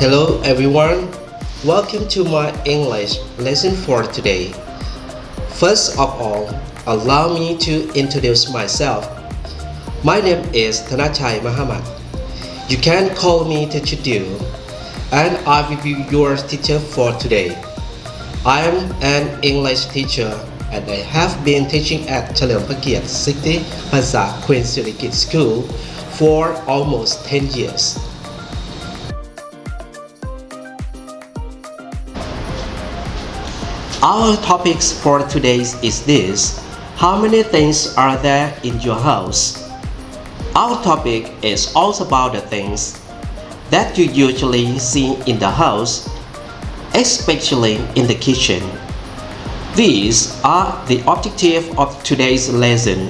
Hello everyone, welcome to my English lesson for today. First of all, allow me to introduce myself. My name is Thanachai Mahamat. You can call me Teacher Du, and I will be your teacher for today. I am an English teacher and I have been teaching at เฉลิมพระเกียรติ 60 Plaza Queen Sirikit School for almost 10 years. Our topics for today is this: how many things are there in your house? Our topic is also about the things that you usually see in the house, especially in the kitchen. These are the objective of today's lesson.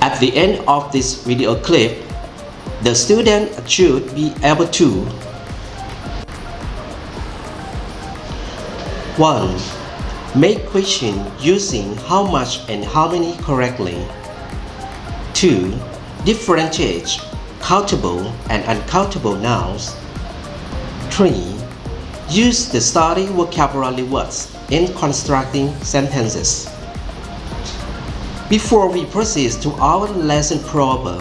At the end of this video clip, the student should be able to 1. Make question using how much and how many correctly. 2. Differentiate countable and uncountable nouns. 3. Use the study vocabulary words in constructing sentences. Before we proceed to our lesson proper,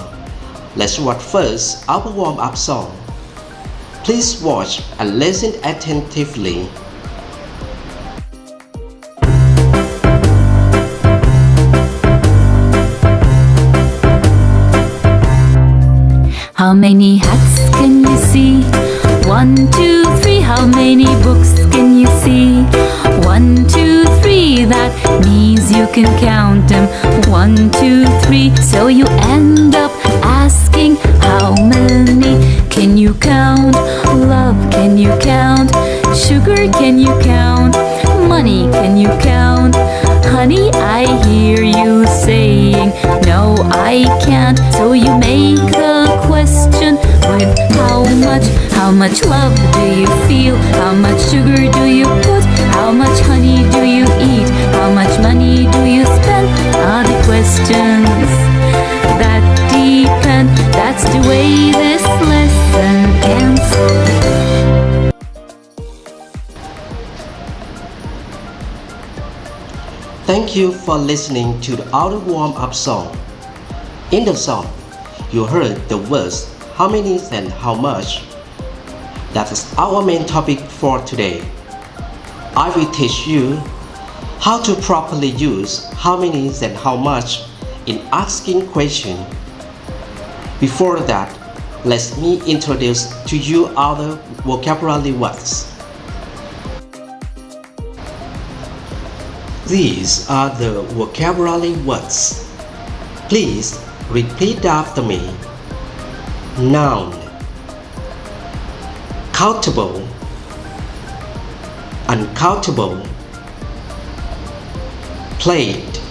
let's watch first our warm-up song. Please watch and listen attentively. How many hats can you see? 1, 2, 3. How many books can you see? 1, 2, 3. That means you can count them. 1, 2, 3. So you end up asking, how many can you count? Love, can you count? Sugar, can you count? Money, can you count? Honey, I hear you saying, no, I can't. So you make a question with how much? How much love do you feel? How much sugar do you put? How much honey do you eat? How much money do you spend? Are the questions that depend. That's the way this lesson ends. Thank you for listening to our warm-up song. In the song, you heard the words how many and how much. That is our main topic for today. I will teach you how to properly use how many and how much in asking questions. Before that, let me introduce to you other vocabulary words. These are the vocabulary words. Please repeat after me. Noun, countable, uncountable, plate,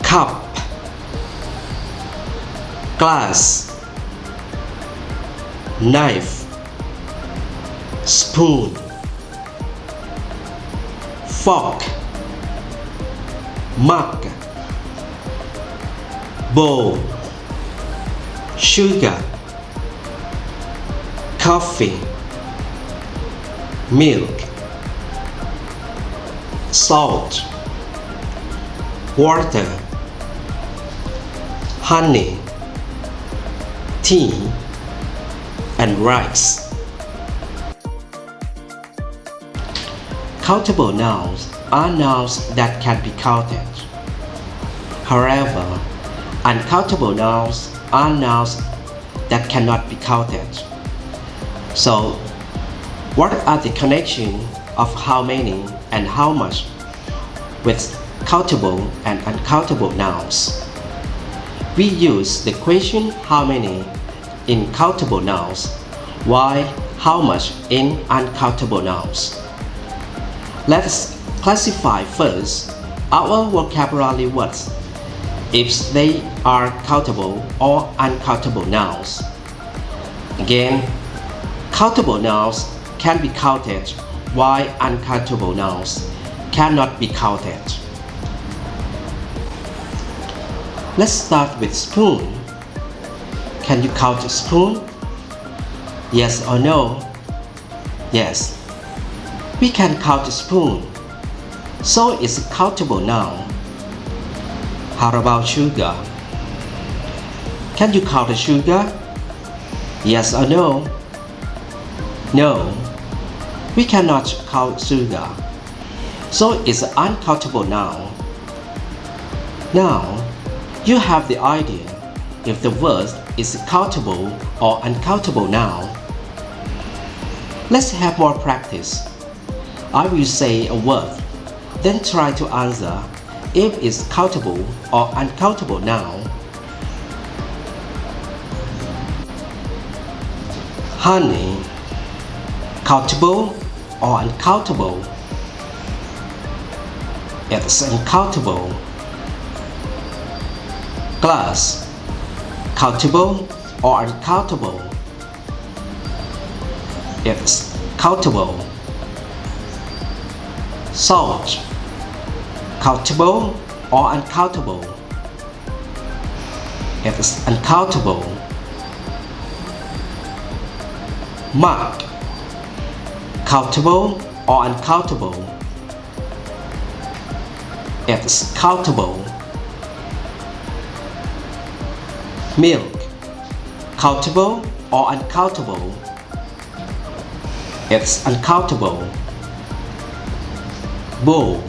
cup, glass, knife, spoon, fork, mug, bowl, sugar, coffee, milk, salt, water, honey, tea, and rice. Countable nouns are nouns that can be counted. However, uncountable nouns are nouns that cannot be counted. So, what are the connections of how many and how much with countable and uncountable nouns? We use the question how many in countable nouns, while how much in uncountable nouns. Let's classify first our vocabulary words if they are countable or uncountable nouns. Again, countable nouns can be counted while uncountable nouns cannot be counted. Let's start with spoon. Can you count a spoon? Yes or no? Yes. We can count a spoon, so it's a countable noun. How about sugar? Can you count the sugar? Yes or no? No. We cannot count sugar, so it's an uncountable noun. Now, you have the idea if the word is a countable or uncountable noun. Let's have more practice. I will say a word, then try to answer if it's countable or uncountable noun. Honey, countable or uncountable? It's uncountable. Glass, countable or uncountable? It's countable. Salt, countable or uncountable? It's uncountable. Mug, countable or uncountable? It's countable. Milk, countable or uncountable? It's uncountable. Bowl,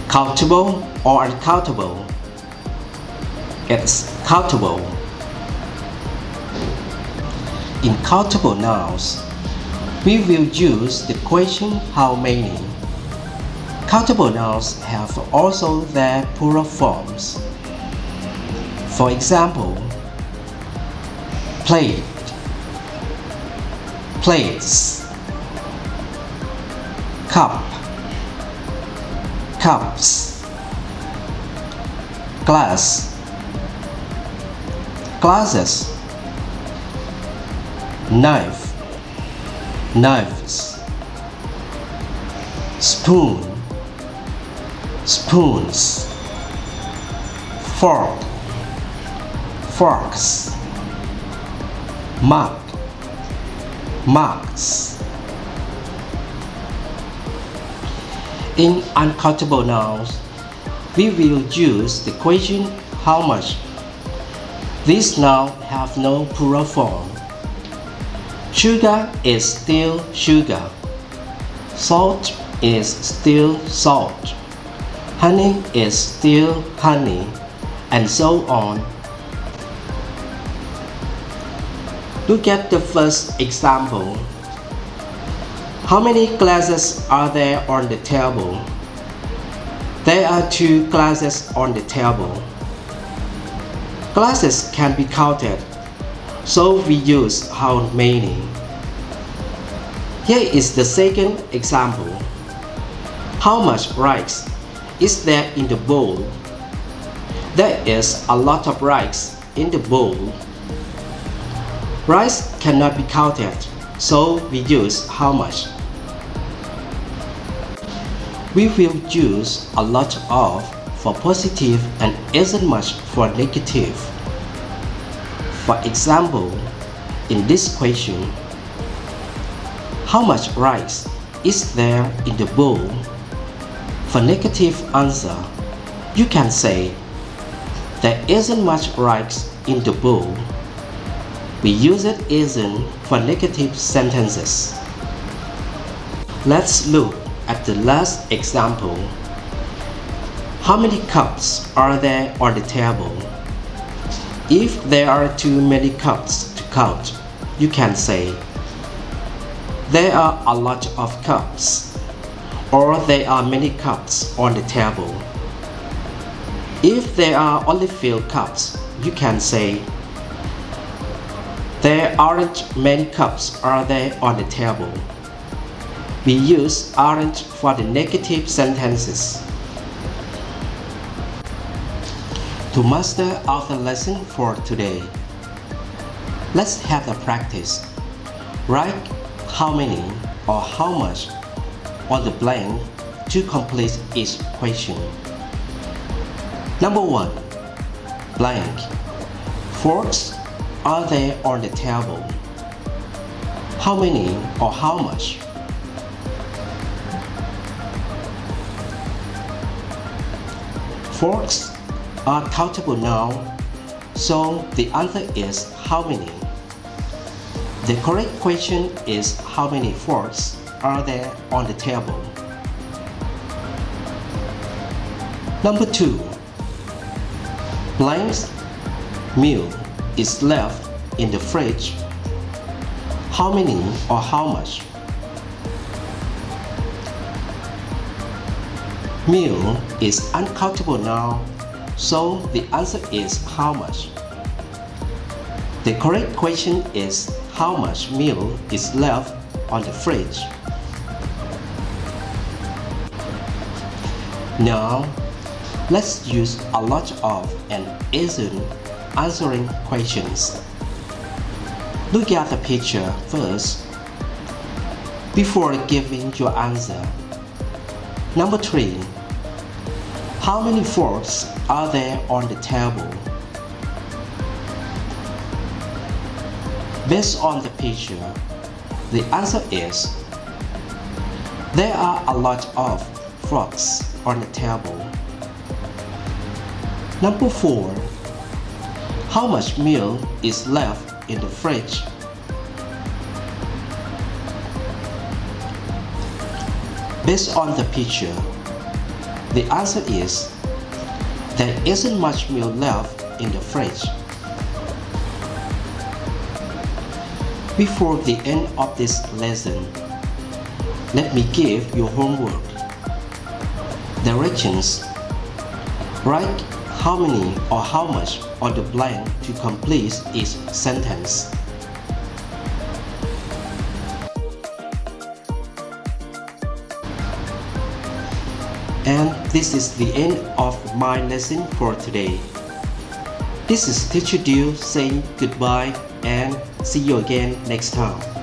countable or uncountable? It's countable. In countable nouns, we will use the question how many. Countable nouns have also their plural forms. For example, plate, plates, cup, cups, glass, glasses, knife, knives, spoon, spoons, fork, forks, mug, mugs. In uncountable nouns, we will use the question how much. These nouns have no plural form. Sugar is still sugar. Salt is still salt. Honey is still honey, and so on. Look at the first example. How many glasses are there on the table? There are 2 glasses on the table. Glasses can be counted, so we use how many. Here is the second example. How much rice is there in the bowl? There is a lot of rice in the bowl. Rice cannot be counted, so we use how much. We will use a lot of for positive and isn't much for negative. For example, in this question, how much rice is there in the bowl? For negative answer, you can say, there isn't much rice in the bowl. We use it isn't for negative sentences. Let's look at the last example. How many cups are there on the table? If there are too many cups to count, you can say, there are a lot of cups, or there are many cups on the table. If there are only few cups, you can say, there aren't many cups are there on the table. We use aren't for the negative sentences. To master our lesson for today, let's have a practice. Write how many or how much on the blank to complete each question. Number 1. Blank. Forks are there on the table? How many or how much? Forks are countable noun, so the answer is how many. The correct question is how many forks are there on the table? Number 2. Blank's meal is left in the fridge. How many or how much? Meal is uncountable noun, so the answer is how much. The correct question is how much meal is left on the fridge. Now, let's use a lot of and isn't answering questions. Look at the picture first before giving your answer. Number 3. How many forks are there on the table? Based on the picture, the answer is there are a lot of forks on the table. Number 4. How much meal is left in the fridge? Based on the picture, the answer is there isn't much meal left in the fridge. Before the end of this lesson, let me give you homework. Directions. Write how many or how much on the blank to complete each sentence. And this is the end of my lesson for today. This is Teacher Dew saying goodbye and see you again next time.